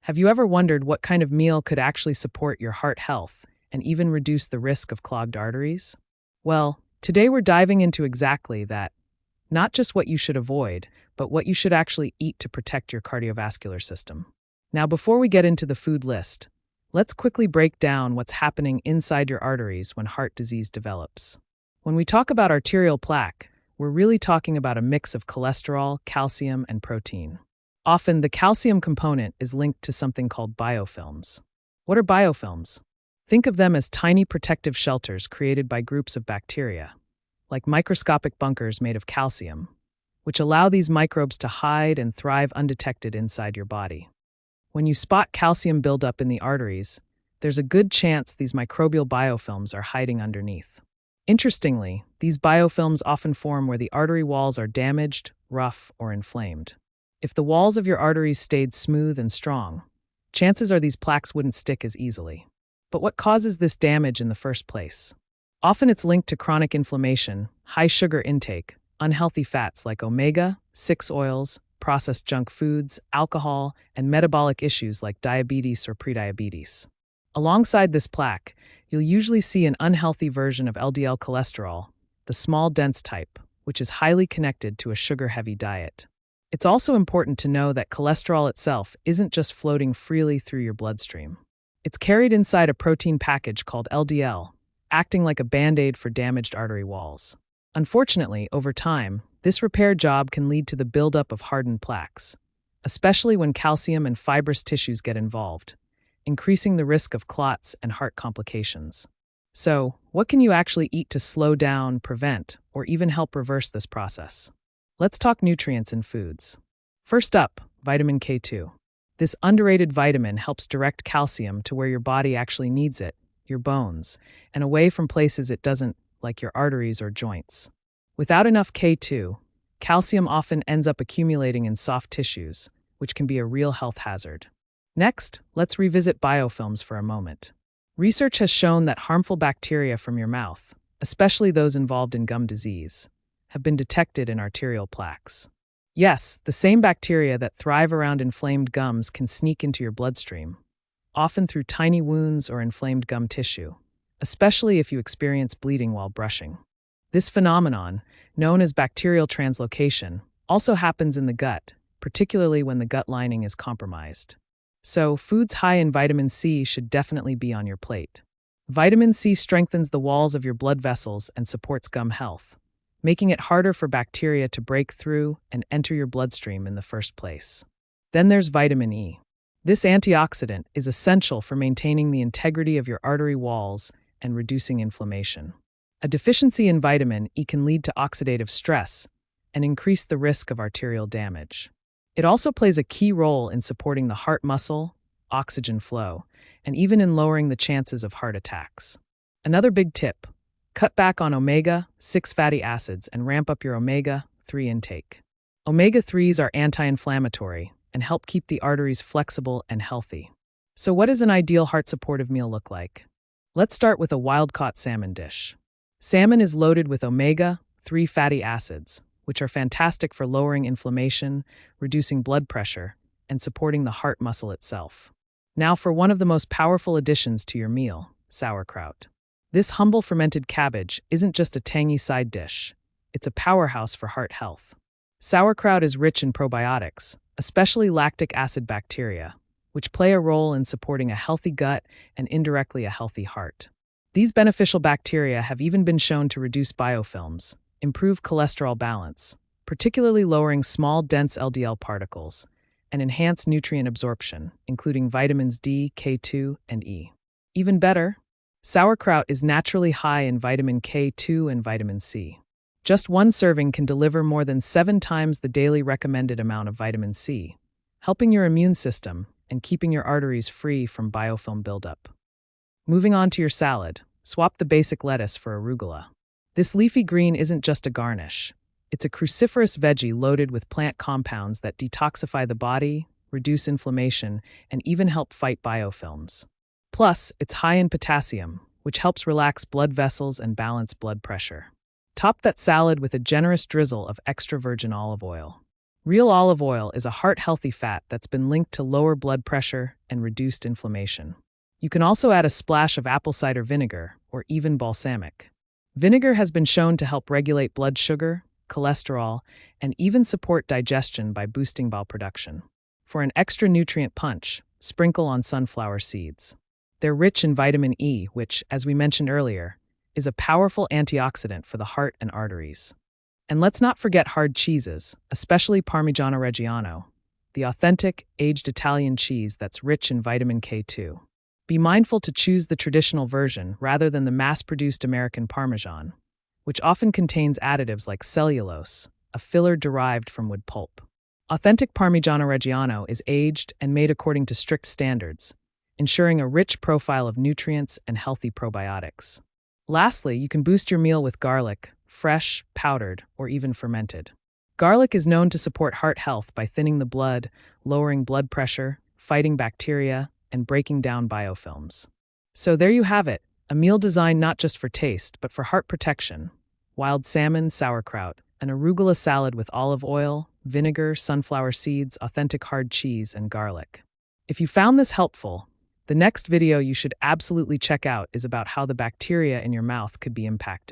Have you ever wondered what kind of meal could actually support your heart health and even reduce the risk of clogged arteries? Well, today we're diving into exactly that. Not just what you should avoid, but what you should actually eat to protect your cardiovascular system. Now, before we get into the food list, let's quickly break down what's happening inside your arteries when heart disease develops. When we talk about arterial plaque, we're really talking about a mix of cholesterol, calcium, and protein. Often, the calcium component is linked to something called biofilms. What are biofilms? Think of them as tiny protective shelters created by groups of bacteria, like microscopic bunkers made of calcium, which allow these microbes to hide and thrive undetected inside your body. When you spot calcium buildup in the arteries, there's a good chance these microbial biofilms are hiding underneath. Interestingly, these biofilms often form where the artery walls are damaged, rough, or inflamed. If the walls of your arteries stayed smooth and strong, chances are these plaques wouldn't stick as easily. But what causes this damage in the first place? Often it's linked to chronic inflammation, high sugar intake, unhealthy fats like omega-6 oils, processed junk foods, alcohol, and metabolic issues like diabetes or prediabetes. Alongside this plaque, you'll usually see an unhealthy version of LDL cholesterol, the small dense type, which is highly connected to a sugar-heavy diet. It's also important to know that cholesterol itself isn't just floating freely through your bloodstream. It's carried inside a protein package called LDL, acting like a band-aid for damaged artery walls. Unfortunately, over time, this repair job can lead to the buildup of hardened plaques, especially when calcium and fibrous tissues get involved, increasing the risk of clots and heart complications. So, what can you actually eat to slow down, prevent, or even help reverse this process? Let's talk nutrients in foods. First up, vitamin K2. This underrated vitamin helps direct calcium to where your body actually needs it, your bones, and away from places it doesn't, like your arteries or joints. Without enough K2, calcium often ends up accumulating in soft tissues, which can be a real health hazard. Next, let's revisit biofilms for a moment. Research has shown that harmful bacteria from your mouth, especially those involved in gum disease, have been detected in arterial plaques. Yes, the same bacteria that thrive around inflamed gums can sneak into your bloodstream, often through tiny wounds or inflamed gum tissue, especially if you experience bleeding while brushing. This phenomenon, known as bacterial translocation, also happens in the gut, particularly when the gut lining is compromised. So, foods high in vitamin C should definitely be on your plate. Vitamin C strengthens the walls of your blood vessels and supports gum health, making it harder for bacteria to break through and enter your bloodstream in the first place. Then there's vitamin E. This antioxidant is essential for maintaining the integrity of your artery walls and reducing inflammation. A deficiency in vitamin E can lead to oxidative stress and increase the risk of arterial damage. It also plays a key role in supporting the heart muscle, oxygen flow, and even in lowering the chances of heart attacks. Another big tip: cut back on omega-6 fatty acids and ramp up your omega-3 intake. Omega-3s are anti-inflammatory and help keep the arteries flexible and healthy. So what does an ideal heart-supportive meal look like? Let's start with a wild-caught salmon dish. Salmon is loaded with omega-3 fatty acids, which are fantastic for lowering inflammation, reducing blood pressure, and supporting the heart muscle itself. Now for one of the most powerful additions to your meal, sauerkraut. This humble fermented cabbage isn't just a tangy side dish, it's a powerhouse for heart health. Sauerkraut is rich in probiotics, especially lactic acid bacteria, which play a role in supporting a healthy gut and indirectly a healthy heart. These beneficial bacteria have even been shown to reduce biofilms, improve cholesterol balance, particularly lowering small, dense LDL particles, and enhance nutrient absorption, including vitamins D, K2, and E. Even better, sauerkraut is naturally high in vitamin K2 and vitamin C. Just one serving can deliver more than 7 times the daily recommended amount of vitamin C, helping your immune system and keeping your arteries free from biofilm buildup. Moving on to your salad, swap the basic lettuce for arugula. This leafy green isn't just a garnish. It's a cruciferous veggie loaded with plant compounds that detoxify the body, reduce inflammation, and even help fight biofilms. Plus, it's high in potassium, which helps relax blood vessels and balance blood pressure. Top that salad with a generous drizzle of extra virgin olive oil. Real olive oil is a heart-healthy fat that's been linked to lower blood pressure and reduced inflammation. You can also add a splash of apple cider vinegar or even balsamic. Vinegar has been shown to help regulate blood sugar, cholesterol, and even support digestion by boosting bile production. For an extra nutrient punch, sprinkle on sunflower seeds. They're rich in vitamin E, which, as we mentioned earlier, is a powerful antioxidant for the heart and arteries. And let's not forget hard cheeses, especially Parmigiano Reggiano, the authentic, aged Italian cheese that's rich in vitamin K2. Be mindful to choose the traditional version rather than the mass-produced American Parmesan, which often contains additives like cellulose, a filler derived from wood pulp. Authentic Parmigiano Reggiano is aged and made according to strict standards, ensuring a rich profile of nutrients and healthy probiotics. Lastly, you can boost your meal with garlic, fresh, powdered, or even fermented. Garlic is known to support heart health by thinning the blood, lowering blood pressure, fighting bacteria, and breaking down biofilms. So there you have it, a meal designed not just for taste, but for heart protection. Wild salmon, sauerkraut, an arugula salad with olive oil, vinegar, sunflower seeds, authentic hard cheese, and garlic. If you found this helpful, the next video you should absolutely check out is about how the bacteria in your mouth could be impacted.